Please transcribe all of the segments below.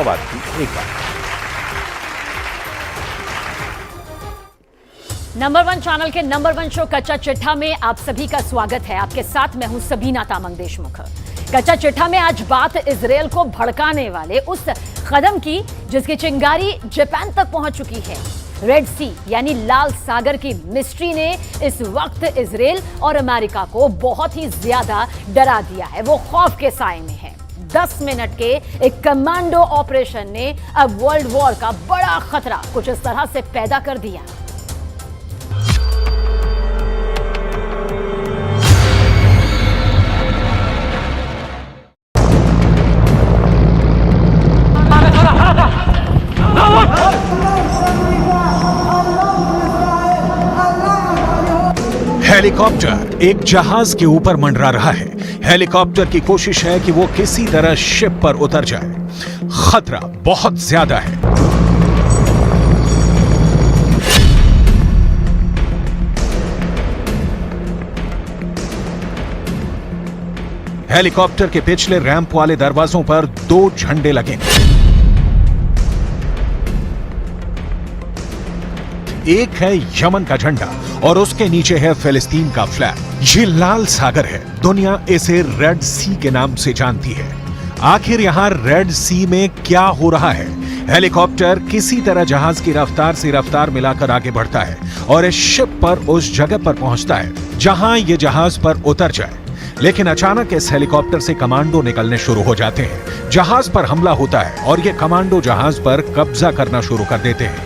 बात की एक बार। नंबर 1 चैनल के नंबर 1 शो कच्चा चिट्ठा में आप सभी का स्वागत है। आपके साथ मैं हूं सबीना तामंग देशमुख। कच्चा चिट्ठा में आज बात इजरायल को भड़काने वाले उस कदम की जिसकी चिंगारी जापान तक पहुंच चुकी है। रेड सी यानी लाल सागर की मिस्ट्री ने इस वक्त इजरायल और अमेरिका को बहुत ही ज्यादा डरा दिया है। वो खौफ के साए में है। 10 मिनट के एक कमांडो ऑपरेशन ने अब वर्ल्ड वॉर का बड़ा खतरा कुछ इस तरह से पैदा कर दिया। हेलीकॉप्टर एक जहाज के ऊपर मंडरा रहा है। हेलीकॉप्टर की कोशिश है कि वो किसी तरह शिप पर उतर जाए। खतरा बहुत ज्यादा है। हेलीकॉप्टर के पिछले रैंप वाले दरवाजों पर 2 झंडे लगे। एक है यमन का झंडा और उसके नीचे है फिलिस्तीन का फ्लैग। ये लाल सागर है। दुनिया इसे रेड सी के नाम से जानती है। आखिर यहां रेड सी में क्या हो रहा है? हेलीकॉप्टर किसी तरह जहाज की रफ्तार से रफ्तार मिलाकर आगे बढ़ता है और इस शिप पर उस जगह पर पहुंचता है जहां ये जहाज पर उतर जाए। लेकिन अचानक इस हेलीकॉप्टर से कमांडो निकलने शुरू हो जाते हैं। जहाज पर हमला होता है और ये कमांडो जहाज पर कब्जा करना शुरू कर देते हैं।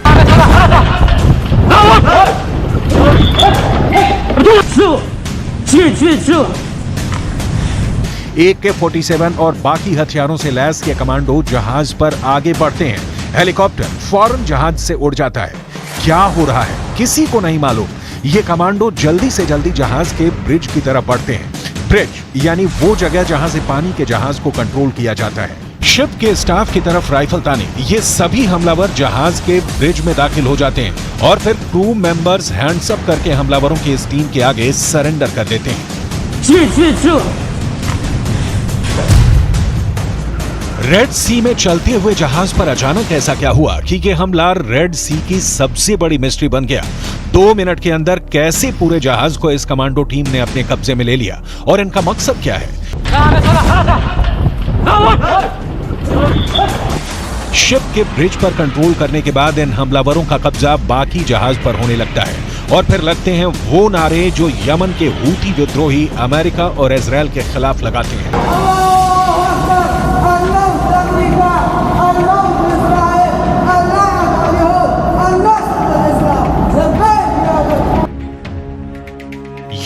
AK-47 और बाकी हथियारों से लैस ये कमांडो जहाज पर आगे बढ़ते हैं। हेलीकॉप्टर फौरन जहाज से उड़ जाता है। क्या हो रहा है किसी को नहीं मालूम। ये कमांडो जल्दी से जल्दी जहाज के ब्रिज की तरफ बढ़ते हैं। ब्रिज यानी वो जगह जहां से पानी के जहाज को कंट्रोल किया जाता है। शिप के स्टाफ की तरफ राइफल ताने ये सभी हमलावर जहाज के ब्रिज में दाखिल हो जाते हैं और फिर क्रू मेंबर्स हैंड्स अप करके हमलावरों की इस टीम के आगे सरेंडर कर देते हैं। रेड सी में चलते हुए जहाज पर अचानक ऐसा क्या हुआ कि ये हमला रेड सी की सबसे बड़ी मिस्ट्री बन गया। 2 मिनट के अंदर कैसे पूरे जहाज को इस कमांडो टीम ने अपने कब्जे में ले लिया और इनका मकसद क्या है? शिप के ब्रिज पर कंट्रोल करने के बाद इन हमलावरों का कब्जा बाकी जहाज पर होने लगता है और फिर लगते हैं वो नारे जो यमन के हूती विद्रोही अमेरिका और इजरायल के खिलाफ लगाते हैं।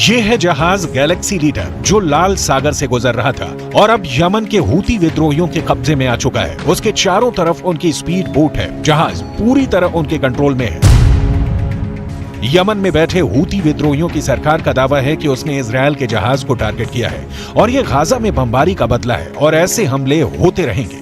ये है जहाज गैलेक्सी लीडर जो लाल सागर से गुजर रहा था और अब यमन के हूती विद्रोहियों के कब्जे में आ चुका है। उसके चारों तरफ उनकी स्पीड बोट है। जहाज पूरी तरह उनके कंट्रोल में है। यमन में बैठे हूती विद्रोहियों की सरकार का दावा है कि उसने इजरायल के जहाज को टारगेट किया है और ये गाजा में बमबारी का बदला है और ऐसे हमले होते रहेंगे।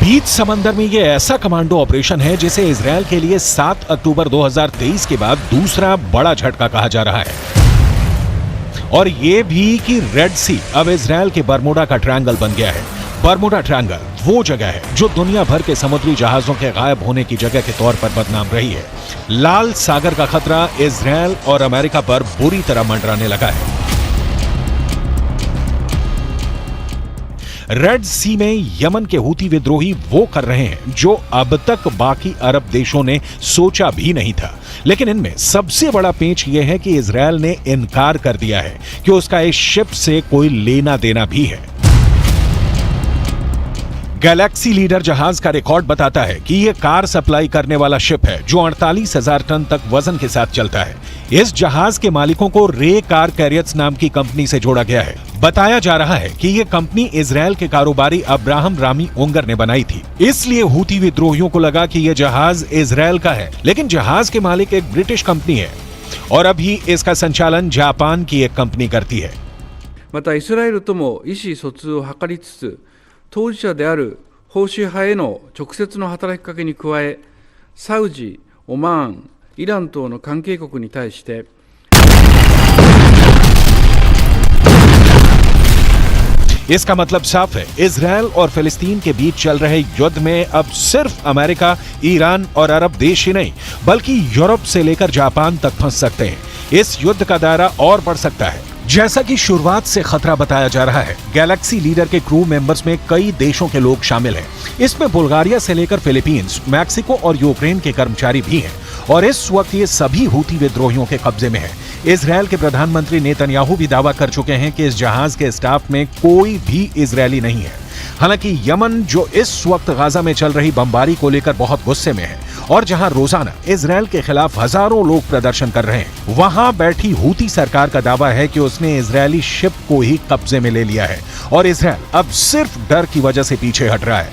बीच समंदर में ये ऐसा कमांडो ऑपरेशन है जिसे इजरायल के लिए 7 अक्टूबर 2023 के बाद दूसरा बड़ा झटका कहा जा रहा है। और ये भी कि रेड सी अब इजरायल के बरमूडा का ट्रायंगल बन गया है। बरमूडा ट्रायंगल वो जगह है जो दुनिया भर के समुद्री जहाजों के गायब होने की जगह के तौर पर बदनाम रही है। लाल सागर का खतरा इजरायल और अमेरिका पर बुरी तरह मंडराने लगा है। रेड सी में यमन के हूती विद्रोही वो कर रहे हैं जो अब तक बाकी अरब देशों ने सोचा भी नहीं था। लेकिन इनमें सबसे बड़ा पेंच यह है कि इजरायल ने इनकार कर दिया है कि उसका इस शिप से कोई लेना देना भी है। गैलेक्सी लीडर जहाज का रिकॉर्ड बताता है कि यह कार सप्लाई करने वाला शिप है जो 48,000 टन तक वजन के साथ चलता है। इस जहाज के मालिकों को रे कार कैरियर्स नाम की कंपनी से जोड़ा गया है। बताया जा रहा है कि यह कंपनी इजरायल के कारोबारी अब्राहम रामी उंगर ने बनाई थी। इसलिए हूती विद्रोहियों को लगा कि यह जहाज इजरायल का है, लेकिन जहाज के मालिक एक ब्रिटिश कंपनी है और अभी इसका संचालन जापान की एक कंपनी करती है। またイスラエルとも意思疎通を図りつつ、当事者である保守派への直接の働きかけに加え、サウジ、オマーン、イラン等の関係国に対して इसका मतलब साफ है, इजरायल और फिलिस्तीन के बीच चल रहे युद्ध में अब सिर्फ अमेरिका, ईरान और अरब देश ही नहीं बल्कि यूरोप से लेकर जापान तक फंस सकते हैं। इस युद्ध का दायरा और बढ़ सकता है। जैसा कि शुरुआत से खतरा बताया जा रहा है, गैलेक्सी लीडर के क्रू मेंबर्स में कई देशों के लोग शामिल हैं। इसमें बुल्गारिया से लेकर फिलीपींस, मैक्सिको और यूक्रेन के कर्मचारी भी हैं और इस वक्त ये सभी हूती विद्रोहियों के कब्जे में है। इजरायल के प्रधानमंत्री नेतन्याहू भी दावा कर चुके हैं कि इस जहाज के स्टाफ में कोई भी इजरायली नहीं है। हालांकि यमन जो इस वक्त गाजा में चल रही बमबारी को लेकर बहुत गुस्से में है और जहां रोजाना इजरायल के खिलाफ हजारों लोग प्रदर्शन कर रहे हैं, वहां बैठी हूती सरकार का दावा है कि उसने इजरायली शिप को ही कब्जे में ले लिया है और इजरायल अब सिर्फ डर की वजह से पीछे हट रहा है।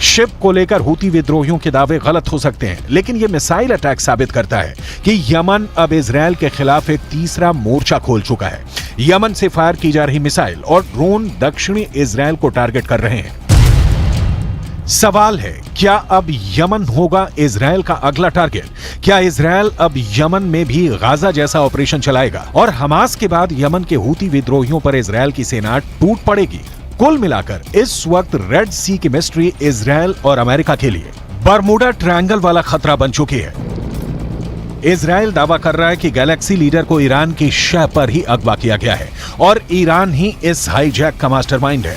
शिप को लेकर हूती विद्रोहियों के दावे गलत हो सकते हैं, लेकिन यह मिसाइल अटैक साबित करता है कि यमन अब इजरायल के खिलाफ एक तीसरा मोर्चा खोल चुका है। यमन से फायर की जा रही मिसाइल और ड्रोन दक्षिणी इजरायल को टारगेट कर रहे हैं। सवाल है, क्या अब यमन होगा इजरायल का अगला टारगेट? क्या इजरायल अब यमन में भी गाजा जैसा ऑपरेशन चलाएगा और हमास के बाद यमन के हूती विद्रोहियों पर इजरायल की सेना टूट पड़ेगी? कुल मिलाकर इस वक्त रेड सी की मिस्ट्री इजरायल और अमेरिका के लिए बरमूडा ट्रायंगल वाला खतरा बन चुकी है। इजरायल दावा कर रहा है कि गैलेक्सी लीडर को ईरान की शह पर ही अगवा किया गया है और ईरान ही इस हाईजैक का मास्टरमाइंड है।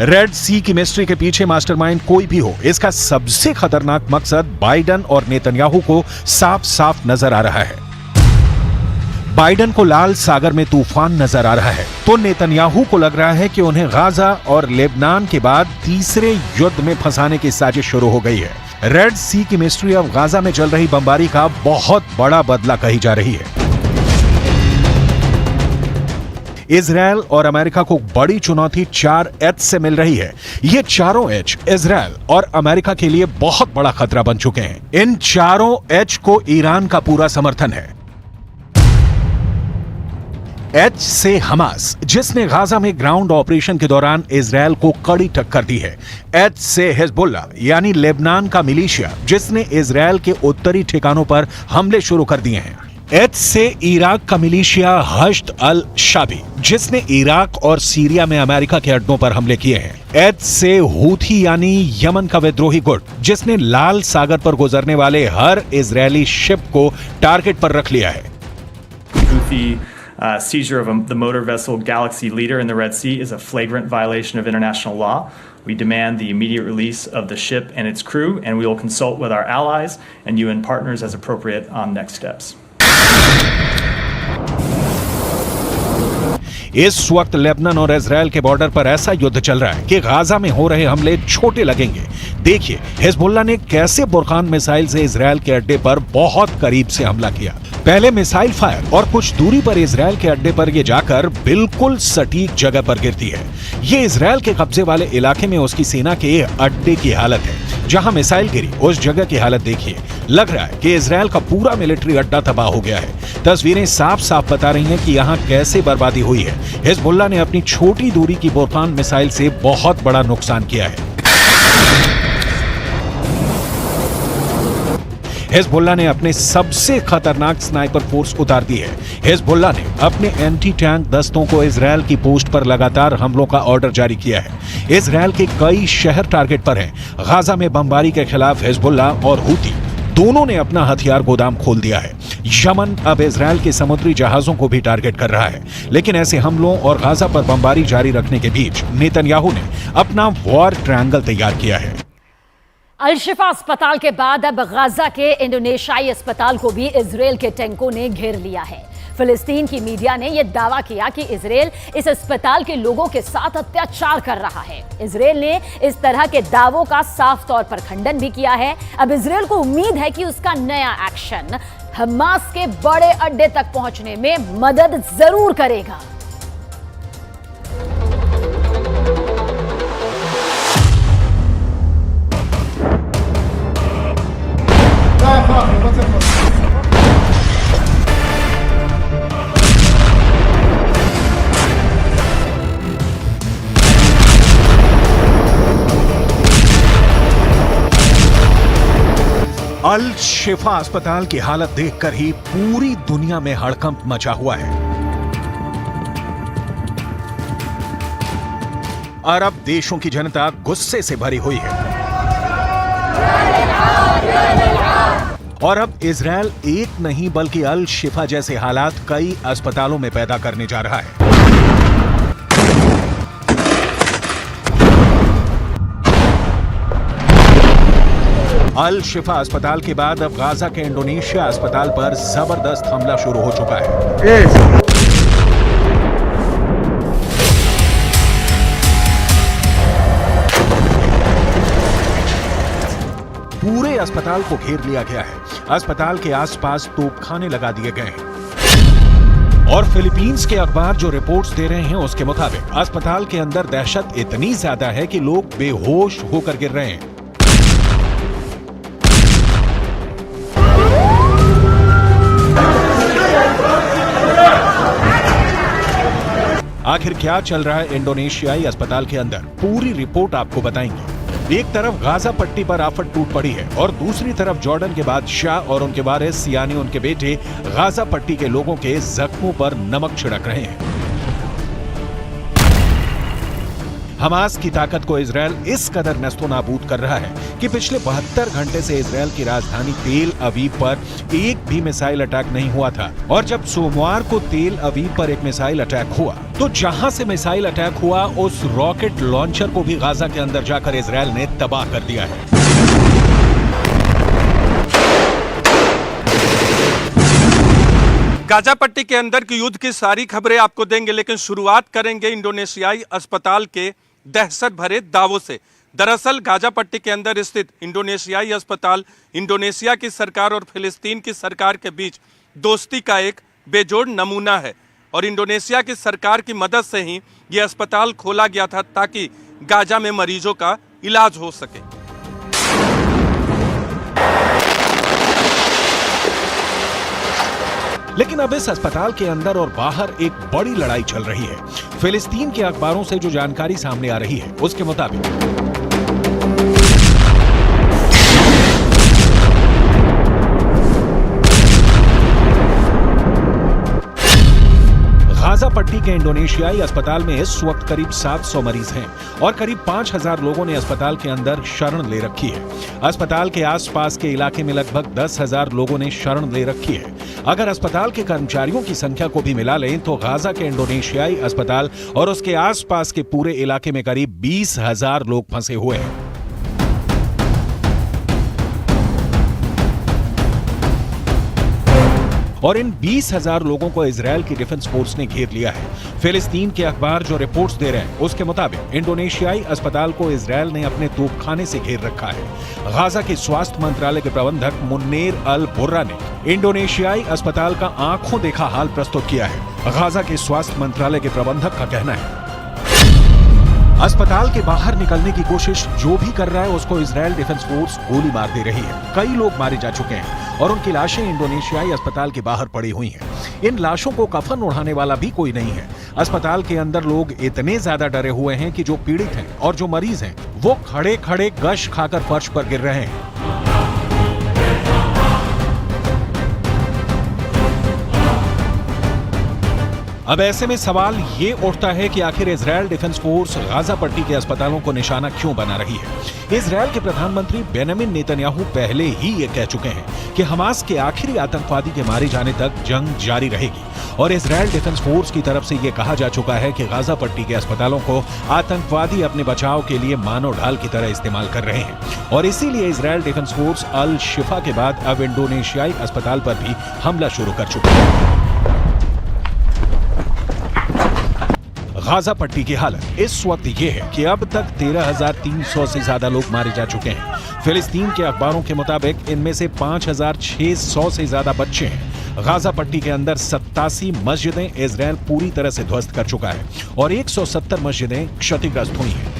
रेड सी की मिस्ट्री के पीछे मास्टरमाइंड कोई भी हो, इसका सबसे खतरनाक मकसद बाइडन और नेतन्याहू को साफ साफ नजर आ रहा है। बाइडन को लाल सागर में तूफान नजर आ रहा है तो नेतन्याहू को लग रहा है कि उन्हें गाजा और लेबनान के बाद तीसरे युद्ध में फंसाने की साजिश शुरू हो गई है। रेड सी की मिस्ट्री अब गाजा में चल रही बमबारी का बहुत बड़ा बदला कही जा रही है। इजरायल और अमेरिका को बड़ी चुनौती 4 एच से मिल रही है। ये चारों एच इजरायल और अमेरिका के लिए बहुत बड़ा खतरा बन चुके हैं। इन चारों एच को ईरान का पूरा समर्थन है। एच से हमास, जिसने गाजा में ग्राउंड ऑपरेशन के दौरान इजरायल को कड़ी टक्कर दी है। एच से हिजबुल्लाह यानी लेबनान का मिलिशिया, जिसने इजरायल के उत्तरी ठिकानों पर हमले शुरू कर दिए हैं। एच से इराक का मिलिशिया हश्द अल शाबी, जिसने इराक और सीरिया में अमेरिका के अड्डों पर हमले किए हैं। एच से हूथी यानी यमन का विद्रोही गुट, जिसने लाल सागर पर गुजरने वाले हर इजरायली शिप को टारगेट पर रख लिया है। Seizure of the motor vessel Galaxy Leader in the Red Sea is a flagrant violation of international law. We demand the immediate release of the ship and its crew, and we will consult with our allies and UN partners as appropriate on next steps. इस वक्त Lebanon और Israel के border पर ऐसा युद्ध चल रहा है कि गाजा में हो रहे हमले छोटे लगेंगे। देखिए हिजबुल्लाह ने कैसे बुरखान मिसाइल से इजरायल के अड्डे पर बहुत करीब से हमला किया। पहले मिसाइल फायर और कुछ दूरी पर इजरायल के अड्डे पर ये जाकर बिल्कुल सटीक जगह पर गिरती है। ये इजरायल के कब्जे वाले इलाके में उसकी सेना के अड्डे की हालत है। जहां मिसाइल गिरी उस जगह की हालत देखिए, लग रहा है कि इजरायल का पूरा मिलिट्री अड्डा तबाह हो गया है। तस्वीरें साफ साफ बता रही हैं कि यहां कैसे बर्बादी हुई है। हिजबुल्लाह ने अपनी छोटी दूरी की बुरखान मिसाइल से बहुत बड़ा नुकसान किया है। हिजबुल्लाह ने अपने सबसे खतरनाक स्नाइपर फोर्स उतार दी है। हिजबुल्लाह ने अपने एंटी टैंक दस्तों को इजरायल की पोस्ट पर लगातार हमलों का ऑर्डर जारी किया है। इजरायल के कई शहर टारगेट पर हैं। गाजा में बमबारी के खिलाफ हिजबुल्लाह और हूती दोनों ने अपना हथियार गोदाम खोल दिया है। यमन अब इजरायल के समुद्री जहाजों को भी टारगेट कर रहा है। लेकिन ऐसे हमलों और गाजा पर बमबारी जारी रखने के बीच नेतन्याहू ने अपना वॉर ट्रायंगल तैयार किया है। अल-शिफा अस्पताल के बाद अब गाजा के इंडोनेशियाई अस्पताल को भी इजरायल के टैंकों ने घेर लिया है। फिलिस्तीन की मीडिया ने यह दावा किया कि इजरायल इस अस्पताल के लोगों के साथ अत्याचार कर रहा है। इजरायल ने इस तरह के दावों का साफ तौर पर खंडन भी किया है। अब इजरायल को उम्मीद है कि उसका नया एक्शन हमास के बड़े अड्डे तक पहुंचने में मदद जरूर करेगा। अल शिफा अस्पताल की हालत देखकर ही पूरी दुनिया में हड़कंप मचा हुआ है। अरब देशों की जनता गुस्से से भरी हुई है और अब इजरायल एक नहीं बल्कि अल शिफा जैसे हालात कई अस्पतालों में पैदा करने जा रहा है। अल शिफा अस्पताल के बाद अब गाजा के इंडोनेशिया अस्पताल पर जबरदस्त हमला शुरू हो चुका है। पूरे अस्पताल को घेर लिया गया है। अस्पताल के आसपास तोपखाने लगा दिए गए हैं और फिलीपींस के अखबार जो रिपोर्ट्स दे रहे हैं उसके मुताबिक अस्पताल के अंदर दहशत इतनी ज्यादा है कि लोग बेहोश होकर गिर रहे हैं। आखिर क्या चल रहा है इंडोनेशियाई अस्पताल के अंदर, पूरी रिपोर्ट आपको बताएंगे। एक तरफ गाजा पट्टी पर आफत टूट पड़ी है और दूसरी तरफ जॉर्डन के बादशाह और उनके वारिस यानी उनके बेटे गाजा पट्टी के लोगों के जख्मों पर नमक छिड़क रहे हैं। हमास की ताकत को इजरायल इस कदर नस्तोनाबूद कर रहा है कि पिछले 72 घंटे से इजरायल की राजधानी तेल अवीव पर एक भी मिसाइल अटैक नहीं हुआ था। और जब सोमवार को तेल अवीव पर एक मिसाइल अटैक हुआ तो जहां से मिसाइल अटैक हुआ उस रॉकेट लॉन्चर को भी गाजा के अंदर जाकर इजरायल ने तबाह कर दिया है। गाजा पट्टी के अंदर की युद्ध की सारी खबरें आपको देंगे, लेकिन शुरुआत करेंगे इंडोनेशियाई अस्पताल के दहशत भरे दावों से। दरअसल गाजा पट्टी के अंदर स्थित इंडोनेशियाई अस्पताल इंडोनेशिया की सरकार और फिलिस्तीन की सरकार के बीच दोस्ती का एक बेजोड़ नमूना है और इंडोनेशिया की सरकार की मदद से ही यह अस्पताल खोला गया था ताकि गाजा में मरीजों का इलाज हो सके। लेकिन अब इस अस्पताल के अंदर और बाहर एक बड़ी लड़ाई चल रही है। फिलिस्तीन के अखबारों से जो जानकारी सामने आ रही है उसके मुताबिक गाजा पट्टी के इंडोनेशियाई अस्पताल में इस वक्त करीब 700 मरीज हैं और करीब 5000 लोगों ने अस्पताल के अंदर शरण ले रखी है। अस्पताल के आसपास के इलाके में लगभग 10,000 लोगों ने शरण ले रखी है। अगर अस्पताल के कर्मचारियों की संख्या को भी मिला लें तो गाजा के इंडोनेशियाई अस्पताल और उसके आसपास के पूरे इलाके में करीब 20,000 लोग फंसे हुए हैं। और इन 20,000 लोगों को इजरायल की डिफेंस फोर्स ने घेर लिया है। फिलिस्तीन के अखबार जो रिपोर्ट्स दे रहे हैं उसके मुताबिक इंडोनेशियाई अस्पताल को इजरायल ने अपने तोपखाने से घेर रखा है। गाजा के स्वास्थ्य मंत्रालय के प्रबंधक मुन्नेर अल बुर्रा ने इंडोनेशियाई अस्पताल का आंखों देखा हाल प्रस्तुत किया है। गाजा के स्वास्थ्य मंत्रालय के प्रबंधक का कहना है अस्पताल के बाहर निकलने की कोशिश जो भी कर रहा है उसको इजरायल डिफेंस फोर्स गोली मार दे रही है। कई लोग मारे जा चुके हैं और उनकी लाशें इंडोनेशियाई अस्पताल के बाहर पड़ी हुई हैं। इन लाशों को कफन उड़ाने वाला भी कोई नहीं है। अस्पताल के अंदर लोग इतने ज्यादा डरे हुए हैं कि जो पीड़ित हैं और जो मरीज हैं वो खड़े खड़े गश खाकर फर्श पर गिर रहे हैं। अब ऐसे में सवाल ये उठता है कि आखिर इजरायल डिफेंस फोर्स गाजा पट्टी के अस्पतालों को निशाना क्यों बना रही है। इजरायल के प्रधानमंत्री बेंजामिन नेतन्याहू पहले ही ये कह चुके हैं कि हमास के आखिरी आतंकवादी के मारे जाने तक जंग जारी रहेगी और इजरायल डिफेंस फोर्स की तरफ से ये कहा जा चुका है कि गाजा पट्टी के अस्पतालों को आतंकवादी अपने बचाव के लिए मानव ढाल की तरह इस्तेमाल कर रहे हैं और इसीलिए इजरायल डिफेंस फोर्स अल शिफा के बाद अब इंडोनेशियाई अस्पताल पर भी हमला शुरू कर चुका है। गाजा पट्टी की हालत इस वक्त ये है कि अब तक 13,300 से ज्यादा लोग मारे जा चुके हैं। फिलिस्तीन के अखबारों के मुताबिक इनमें से 5,600 से ज्यादा बच्चे हैं। गाजा पट्टी के अंदर 87 मस्जिदें इजरायल पूरी तरह से ध्वस्त कर चुका है और 170 मस्जिदें क्षतिग्रस्त हुई हैं।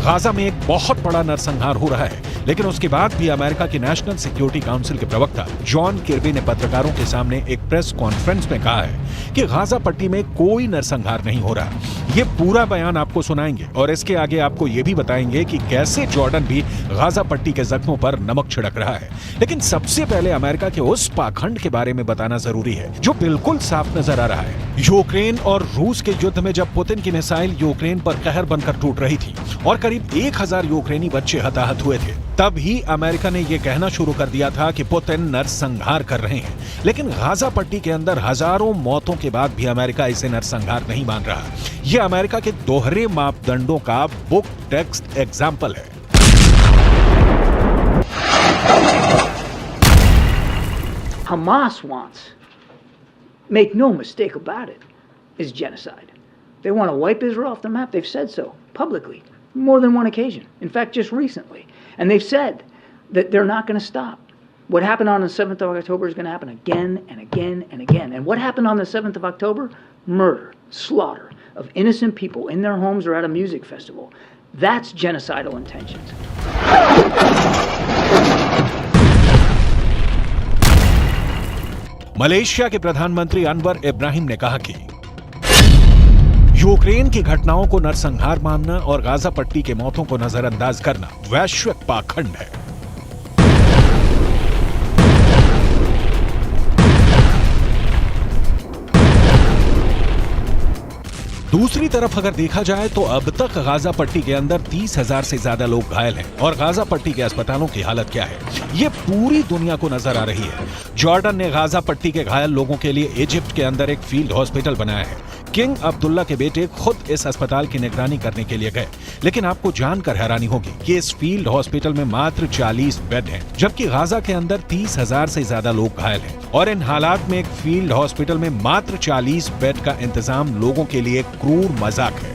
गाजा में एक बहुत बड़ा नरसंहार हो रहा है, लेकिन उसके बाद भी अमेरिका की नेशनल सिक्योरिटी काउंसिल के प्रवक्ता जॉन किर्बी ने पत्रकारों के सामने एक प्रेस कॉन्फ्रेंस में कहा है कि गाजा पट्टी में कोई नरसंहार नहीं हो रहा। ये पूरा बयान आपको सुनाएंगे और इसके आगे आपको ये भी बताएंगे कि कैसे जॉर्डन भी गाजा पट्टी के जख्मों पर नमक छिड़क रहा है। लेकिन सबसे पहले अमेरिका के उस पाखंड के बारे में बताना जरूरी है जो बिल्कुल साफ नजर आ रहा है। यूक्रेन और रूस के युद्ध में जब पुतिन की मिसाइल यूक्रेन पर कहर बनकर टूट रही थी और करीब 1,000 यूक्रेनी बच्चे हताहत हुए थे, तब ही अमेरिका ने यह कहना शुरू कर दिया था कि पुतिन नरसंहार कर रहे हैं। लेकिन गाजा पट्टी के अंदर हजारों मौतों के बाद भी अमेरिका इसे नरसंहार नहीं मान रहा। यह अमेरिका के दोहरे मापदंडों का बुक टेक्स्ट एग्जाम्पल है। Hamas wants, make no mistake about it, is genocide. They want to wipe Israel off the map. They've said so publicly, more than one occasion. In fact, just recently. And they've said that they're not going to stop. What happened on the 7th of October is going to happen again and again and again. And what happened on the 7th of October? Murder, slaughter of innocent people in their homes or at a music festival. That's genocidal intentions. Malaysia के प्रधानमंत्री अनवर इब्राहिम ने कहा कि Ukraine की घटनाओं को नरसंहार मानना और गाजा पट्टी के मौतों को नजरअंदाज करना वैश्विक पाखंड है। दूसरी तरफ अगर देखा जाए तो अब तक गाजा पट्टी के अंदर 30,000 से ज्यादा लोग घायल हैं और गाजा पट्टी के अस्पतालों की हालत क्या है ये पूरी दुनिया को नजर आ रही है। जॉर्डन ने गाजा पट्टी के घायल लोगों के लिए इजिप्ट के अंदर एक फील्ड हॉस्पिटल बनाया है। किंग अब्दुल्ला के बेटे खुद इस अस्पताल की निगरानी करने के लिए गए, लेकिन आपको जानकर हैरानी होगी कि इस फील्ड हॉस्पिटल में मात्र 40 बेड हैं, जबकि गाजा के अंदर 30,000 से ज्यादा लोग घायल हैं। और इन हालात में एक फील्ड हॉस्पिटल में मात्र 40 बेड का इंतजाम लोगों के लिए क्रूर मजाक है।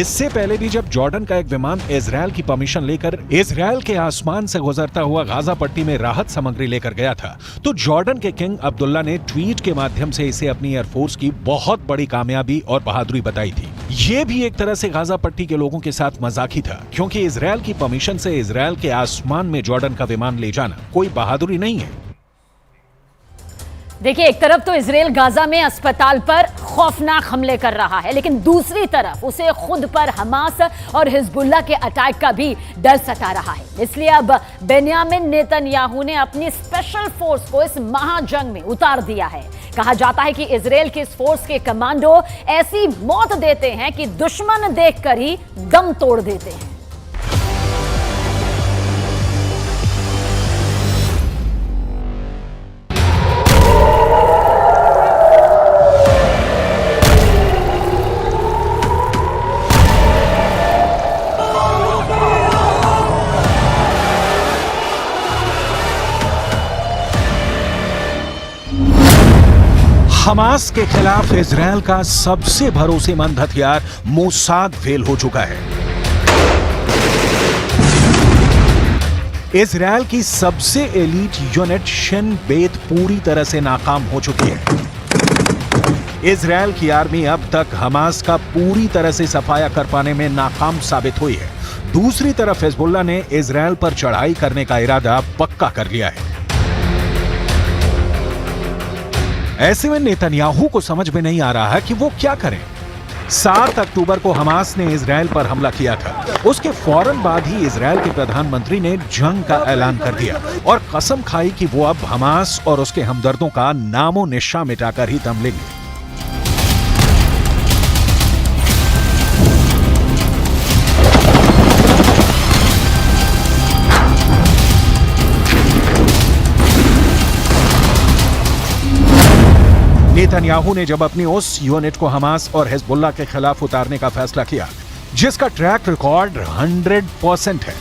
इससे पहले भी जब जॉर्डन का एक विमान इजरायल की परमिशन लेकर इजरायल के आसमान से गुजरता हुआ गाजा पट्टी में राहत सामग्री लेकर गया था, तो जॉर्डन के किंग अब्दुल्ला ने ट्वीट के माध्यम से इसे अपनी एयरफोर्स की बहुत बड़ी कामयाबी और बहादुरी बताई थी। ये भी एक तरह से गाजा पट्टी के लोगों के साथ मजाक ही था, क्योंकि इजरायल की परमिशन से इजरायल के आसमान में जॉर्डन का विमान ले जाना कोई बहादुरी नहीं है। देखिए, एक तरफ तो इजराइल गाजा में अस्पताल पर खौफनाक हमले कर रहा है, लेकिन दूसरी तरफ उसे खुद पर हमास और हिजबुल्लाह के अटैक का भी डर सता रहा है। इसलिए अब बेंजामिन नेतन्याहू ने अपनी स्पेशल फोर्स को इस महाजंग में उतार दिया है। कहा जाता है कि इजराइल की इस फोर्स के कमांडो ऐसी मौत देते हैं कि दुश्मन देखकर ही दम तोड़ देते हैं। हमास के खिलाफ इजरायल का सबसे भरोसेमंद हथियार मोसाद फेल हो चुका है। इजरायल की सबसे एलीट यूनिट शिन बेत पूरी तरह से नाकाम हो चुकी है। इजरायल की आर्मी अब तक हमास का पूरी तरह से सफाया कर पाने में नाकाम साबित हुई है। दूसरी तरफ हिजबुल्लाह ने इजरायल पर चढ़ाई करने का इरादा पक्का कर लिया है। ऐसे में नेतन्याहू को समझ में नहीं आ रहा है कि वो क्या करें। 7 अक्टूबर को हमास ने इजरायल पर हमला किया था। उसके फौरन बाद ही इजरायल के प्रधानमंत्री ने जंग का ऐलान कर दिया और कसम खाई कि वो अब हमास और उसके हमदर्दों का नामो निशान मिटाकर ही दम लेंगे। नेतन्याहू ने जब अपनी उस यूनिट को हमास और हिजबुल्लाह के खिलाफ उतारने का फैसला किया जिसका ट्रैक रिकॉर्ड 100% है,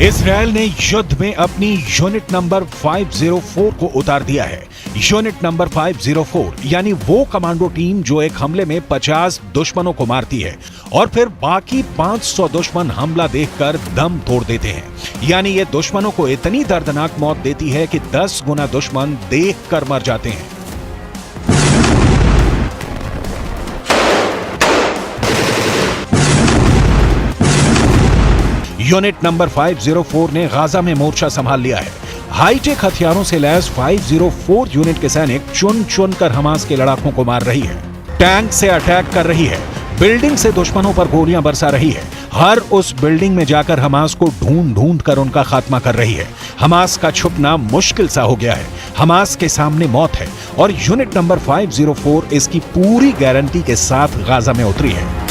इजरायल ने युद्ध में अपनी यूनिट नंबर 504 को उतार दिया है। यूनिट नंबर 504 यानी वो कमांडो टीम जो एक हमले में 50 दुश्मनों को मारती है और फिर बाकी 500 दुश्मन हमला देखकर दम तोड़ देते हैं। यानी ये दुश्मनों को इतनी दर्दनाक मौत देती है कि 10 गुना दुश्मन देखकर मर जाते हैं। यूनिट नंबर 504 ने गाजा में मोर्चा संभाल लिया है। हाईटेक हथियारों से लैस 504 यूनिट के सैनिक चुन चुन कर हमास के लड़ाकों को मार रही है, टैंक से अटैक कर रही है, बिल्डिंग से दुश्मनों पर गोलियां बरसा रही है, हर उस बिल्डिंग में जाकर हमास को ढूंढ ढूंढ कर उनका खात्मा कर रही है। हमास का छुपना मुश्किल सा हो गया है। हमास के सामने मौत है और यूनिट नंबर 504 इसकी पूरी गारंटी के साथ गाजा में उतरी है।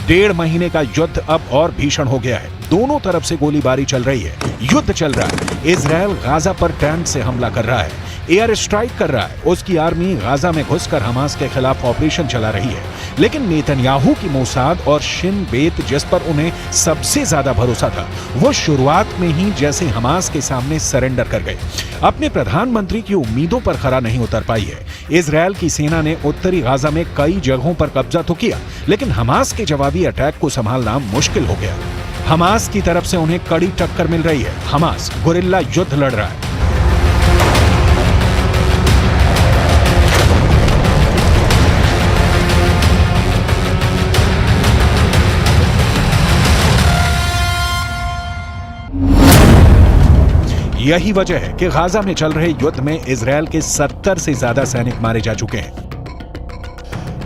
डेढ़ महीने का युद्ध अब और भीषण हो गया है। दोनों तरफ से गोलीबारी चल रही है, युद्ध चल रहा है। इजरायल गाजा पर टैंक से हमला कर रहा है, एयर स्ट्राइक कर रहा है। उसकी आर्मी गाजा में घुसकर हमास के खिलाफ ऑपरेशन चला रही है। लेकिन नेतन्याहू की मोसाद और शिन बेत जिस पर उन्हें सबसे ज्यादा भरोसा था, वो शुरुआत में ही जैसे हमास के सामने सरेंडर कर गए। अपने प्रधानमंत्री की उम्मीदों पर खरा नहीं उतर पाई है। इजरायल की सेना ने उत्तरी गाजा में कई जगहों पर कब्जा तो किया, लेकिन हमास के जवाबी अटैक को संभालना मुश्किल हो गया। हमास की तरफ से उन्हें कड़ी टक्कर मिल रही है। हमास गुरिल्ला युद्ध लड़ रहा है। यही वजह है कि गाजा में चल रहे युद्ध में इजरायल के 70 से ज्यादा सैनिक मारे जा चुके हैं।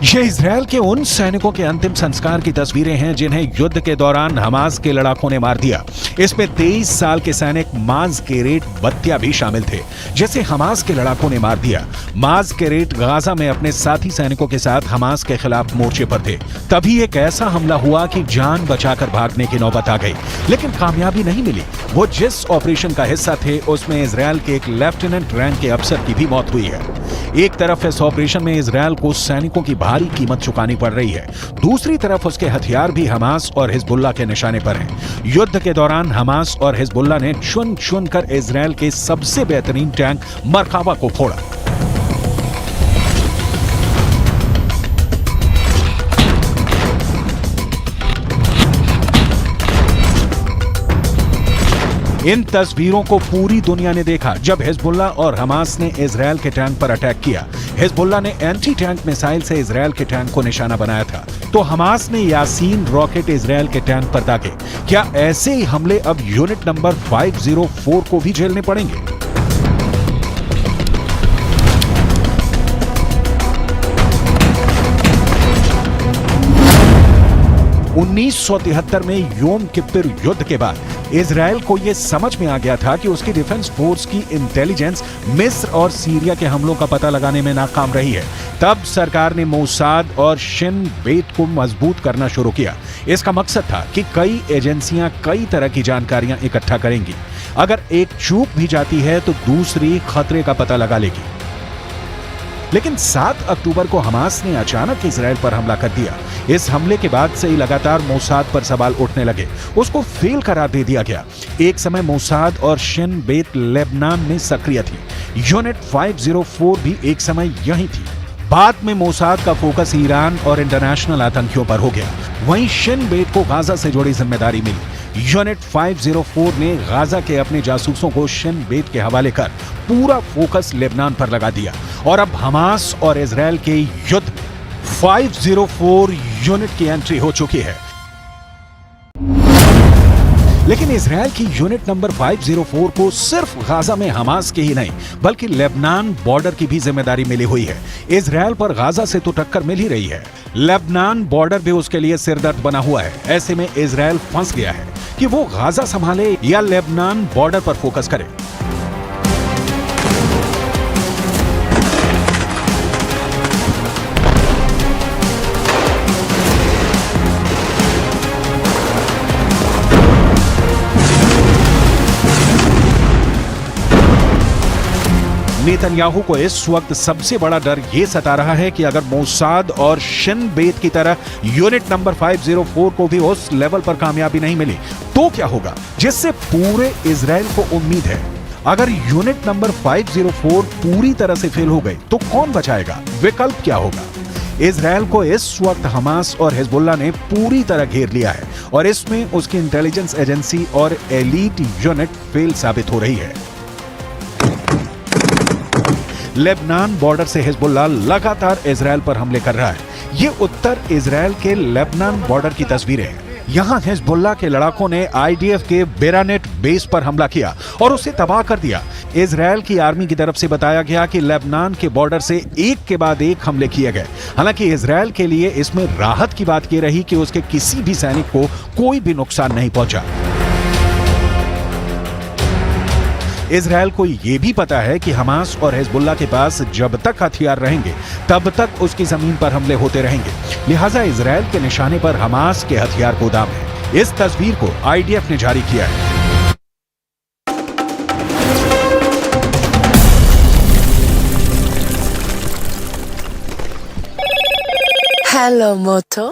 ये इजरायल के उन सैनिकों के अंतिम संस्कार की तस्वीरें हैं जिन्हें युद्ध के दौरान हमास के लड़ाकों ने मार दिया। इसमें 23 साल के सैनिक माज केरेट बत्तिया भी शामिल थे, जिसे हमास के लड़ाकों ने मार दिया। माज केरेट गाजा में अपने साथी सैनिकों के साथ हमास के खिलाफ मोर्चे पर थे। तभी एक ऐसा हमला हुआ कि जान बचाकर भागने की नौबत आ गई, लेकिन कामयाबी नहीं मिली। वो जिस ऑपरेशन का हिस्सा थे उसमें इजरायल के एक लेफ्टिनेंट रैंक के अफसर की भी मौत हुई है। एक तरफ इस ऑपरेशन में इजरायल को सैनिकों की भारी कीमत चुकानी पड़ रही है, दूसरी तरफ उसके हथियार भी हमास और हिजबुल्लाह के निशाने पर हैं। युद्ध के दौरान हमास और हिजबुल्लाह ने चुन चुन कर इजरायल के सबसे बेहतरीन टैंक मरकावा को फोड़ा। इन तस्वीरों को पूरी दुनिया ने देखा जब हिजबुल्लाह और हमास ने इजरायल के टैंक पर अटैक किया। हिजबुल्लाह ने एंटी टैंक मिसाइल से इजरायल के टैंक को निशाना बनाया था, तो हमास ने यासीन रॉकेट इजरायल के टैंक पर दागे। क्या ऐसे ही हमले अब यूनिट नंबर 504 को भी झेलने पड़ेंगे? (1973) में योम किप्पुर युद्ध के बाद इजरायल को यह समझ में आ गया था कि उसकी डिफेंस फोर्स की इंटेलिजेंस मिस्र और सीरिया के हमलों का पता लगाने में नाकाम रही है। तब सरकार ने मोसाद और शिन बेत को मजबूत करना शुरू किया। इसका मकसद था कि कई एजेंसियां कई तरह की जानकारियां इकट्ठा करेंगी। अगर एक चूक भी जाती है तो दूसरी खतरे का पता लगा लेगी। लेकिन 7 अक्टूबर को हमास ने अचानक इजराइल पर हमला कर दिया। इस हमले के बाद से ही लगातार मोसाद पर सवाल उठने लगे, उसको फेल करार दे दिया गया। एक समय मोसाद और शिन बेत लेबनान में सक्रिय थी। यूनिट 504 भी एक समय यही थी। बाद में मोसाद का फोकस ईरान और इंटरनेशनल आतंकियों पर हो गया। वहीं शिन बेत को गाजा से जुड़ी जिम्मेदारी मिली। यूनिट 504 ने गाजा के अपने जासूसों को शिन बेत के हवाले कर पूरा फोकस लेबनान पर लगा दिया और अब हमास और इजराइल के युद्ध 504 यूनिट की एंट्री हो चुकी है। लेकिन इजराइल की यूनिट नंबर 504 को सिर्फ गाजा में हमास की ही नहीं बल्कि लेबनान बॉर्डर की भी जिम्मेदारी मिली हुई है। इजराइल पर गाजा से तो टक्कर मिल ही रही है, लेबनान बॉर्डर भी उसके लिए सिरदर्द बना हुआ है। ऐसे में इजराइल फंस गया है कि वो गाजा संभाले या लेबनान बॉर्डर पर फोकस करे। नेतन्याहू को इस वक्त सबसे बड़ा डर यह सता रहा है कि अगर मोसाद और शिन बेत की तरह यूनिट नंबर 504 को भी उस लेवल पर कामयाबी नहीं मिली तो क्या होगा, जिससे पूरे इजराइल को उम्मीद है। अगर यूनिट नंबर 504 पूरी तरह से फेल हो गई तो कौन बचाएगा, विकल्प क्या होगा। इजराइल को इस वक्त हमास और हिजबुल्लाह ने पूरी तरह घेर लिया है और इसमें उसकी इंटेलिजेंस एजेंसी और एलीट यूनिट फेल साबित हो रही है। लेबनान बॉर्डर से हिजबुल्लाह लगातार इजराइल पर हमले कर रहा है। ये उत्तर इजराइल के लेबनान बॉर्डर की तस्वीरें हैं। यहां हिजबुल्लाह के लड़ाकों ने आईडीएफ के बेरानेट बेस पर हमला किया और उसे तबाह कर दिया। इजराइल की आर्मी की तरफ से बताया गया कि लेबनान के बॉर्डर से एक के बाद एक हमले किए गए। हालांकि इजराइल के लिए इसमें राहत की बात यह रही कि उसके किसी भी सैनिक को कोई भी नुकसान नहीं पहुंचा। इजराइल को यह भी पता है कि हमास और हिजबुल्लाह के पास जब तक हथियार रहेंगे तब तक उसकी जमीन पर हमले होते रहेंगे। लिहाजा इजराइल के निशाने पर हमास के हथियार गोदाम है। इस तस्वीर को आईडीएफ ने जारी किया है। Hello, Moto.